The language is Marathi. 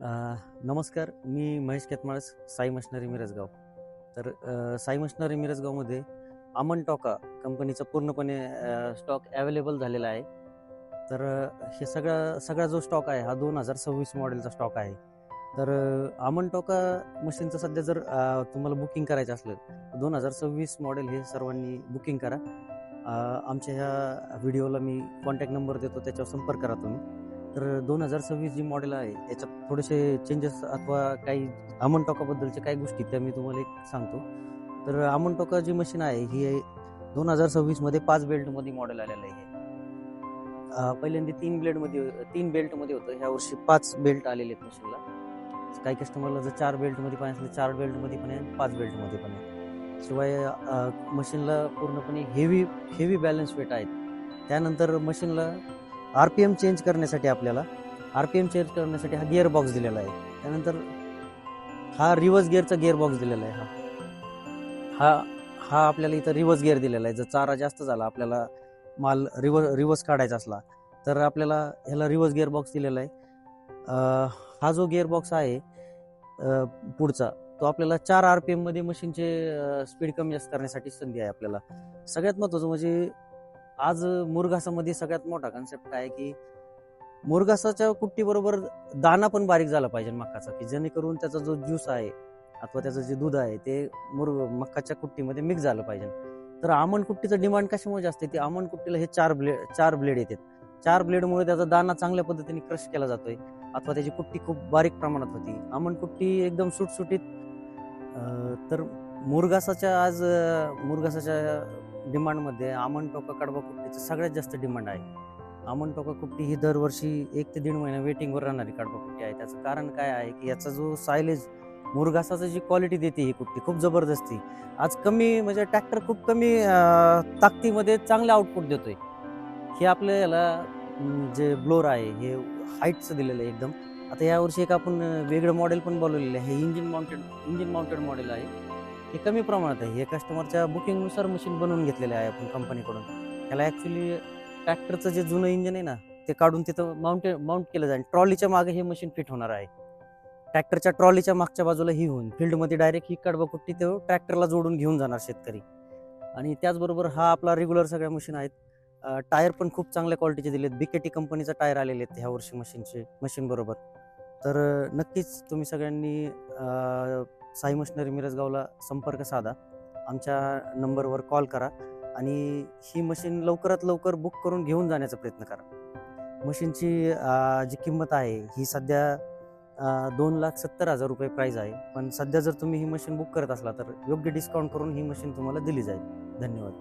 अ, नमस्कार. मी महेश केतमाळस, साई मशिनरी मिरजगाव. तर साई मशिनरी मिरजगावमध्ये अमन टोका कंपनीचा पूर्णपणे स्टॉक अवेलेबल झालेला आहे. तर हे सगळा जो स्टॉक आहे हा 2026 मॉडेलचा स्टॉक आहे. तर अमन टोका मशीनचं सध्या जर तुम्हाला बुकिंग करायचं असलं तर 2026 मॉडेल हे सर्वांनी बुकिंग करा. आमच्या ह्या व्हिडिओला मी कॉन्टॅक्ट नंबर देतो, त्याच्यावर संपर्क करा तुम्ही. तर 2026 जी मॉडेल आहे याच्यात थोडेसे चेंजेस अथवा काही अमन टोकाबद्दलच्या काही गोष्टी त्या मी तुम्हाला एक सांगतो. तर अमन टोका जी मशीन आहे ही 2026 मध्ये 5 बेल्टमध्ये मॉडेल आलेलं आहे. पहिल्यांदा 3 बेल्टमध्ये होतं, ह्या वर्षी 5 बेल्ट आलेले आहेत मशीनला. काही कस्टमरला जर 4 बेल्टमध्ये पाहिजे असले 4 बेल्टमध्ये पण आहे, 5 बेल्टमध्ये पण आहे. शिवाय मशीनला पूर्णपणे हेवी बॅलन्स वेट आहेत. त्यानंतर मशीनला आरपीएम चेंज करण्यासाठी हा गिअर बॉक्स दिलेला आहे. त्यानंतर हा रिव्हर्स गिअरचा गिअर बॉक्स दिलेला आहे. हा हा आपल्याला इथं रिव्हर्स गिअर दिलेला आहे. जर चारा जास्त झाला, आपल्याला माल रिव्हर्स काढायचा असला तर आपल्याला ह्याला रिव्हर्स गिअर बॉक्स दिलेला आहे. हा जो गिअर बॉक्स आहे पुढचा, तो आपल्याला 4 आरपीएम मध्ये मशीनचे स्पीड कमी जास्त करण्यासाठी संधी आहे आपल्याला. सगळ्यात महत्त्वाचं म्हणजे आज मुरघासामध्ये सगळ्यात मोठा कन्सेप्ट आहे की मुरघासाच्या कुट्टीबरोबर दाना पण बारीक झाला पाहिजे मक्काचा, की जेणेकरून त्याचा जो ज्यूस आहे अथवा त्याचं जे दूध आहे ते मक्काच्या कुट्टीमध्ये मिक्स झालं पाहिजे. तर आमंड कुट्टीचं डिमांड कशामुळे जास्त आहे? ते आमंड कुट्टीला हे 4 ब्लेड येतात. 4 ब्लेडमुळे त्याचा दाना चांगल्या पद्धतीने क्रश केला जातोय अथवा त्याची कुट्टी खूप बारीक प्रमाणात होती. आमंड कुट्टी एकदम सुटसुटीत. तर मुरघासाच्या डिमांडमध्ये आमंड टोका कडबा कुट्टीचं सगळ्यात जास्त डिमांड आहे. आमंड टोका कुट्टी ही दरवर्षी 1 ते 1.5 महिना वेटिंगवर राहणारी कडबा कुट्टी आहे. त्याचं कारण काय आहे की याचा जो सायलेज, मुरघासाची जी क्वालिटी देते ही कुट्टी खूप जबरदस्ती. आज कमी म्हणजे ट्रॅक्टर खूप कमी ताकदीमध्ये चांगले आउटपुट देतोय. हे आपल्या याला जे ब्लोअर आहे हे हाईटचं दिलेलं आहे एकदम. आता यावर्षी एक आपण वेगळं मॉडेल पण बोलवलेलं आहे. हे इंजिन माउंटेड मॉडेल आहे. हे कमी प्रमाणात आहे. हे कस्टमरच्या बुकिंगनुसार मशीन बनवून घेतलेले आहे आपण कंपनीकडून. त्याला ॲक्च्युली ट्रॅक्टरचं जे जुनं इंजिन आहे ना, ते काढून तिथं माउंट केलं जाईल. ट्रॉलीच्या मागे हे मशीन फिट होणार आहे. ट्रॅक्टरच्या ट्रॉलीच्या मागच्या बाजूला ही होऊन फील्डमध्ये डायरेक्ट ही कडबा कुट्टी तो ट्रॅक्टरला जोडून घेऊन जाणार शेतकरी. आणि त्याचबरोबर हा आपला रेग्युलर सगळ्या मशीन आहेत. टायर पण खूप चांगल्या क्वालिटीचे दिलेत. बीकेटी कंपनीचा टायर आलेले आहेत ह्या वर्षी मशीन बरोबर. तर नक्कीच तुम्ही सगळ्यांनी साई मशिनरी मिरजगावला संपर्क साधा. आमच्या नंबरवर कॉल करा आणि ही मशीन लवकरात लवकर बुक करून घेऊन जाण्याचा प्रयत्न करा. मशीनची जी किंमत आहे ही सध्या 2,70,000 रुपये प्राईज आहे. पण सध्या जर तुम्ही ही मशीन बुक करत असला तर योग्य डिस्काउंट करून ही मशीन तुम्हाला दिली जाईल. धन्यवाद.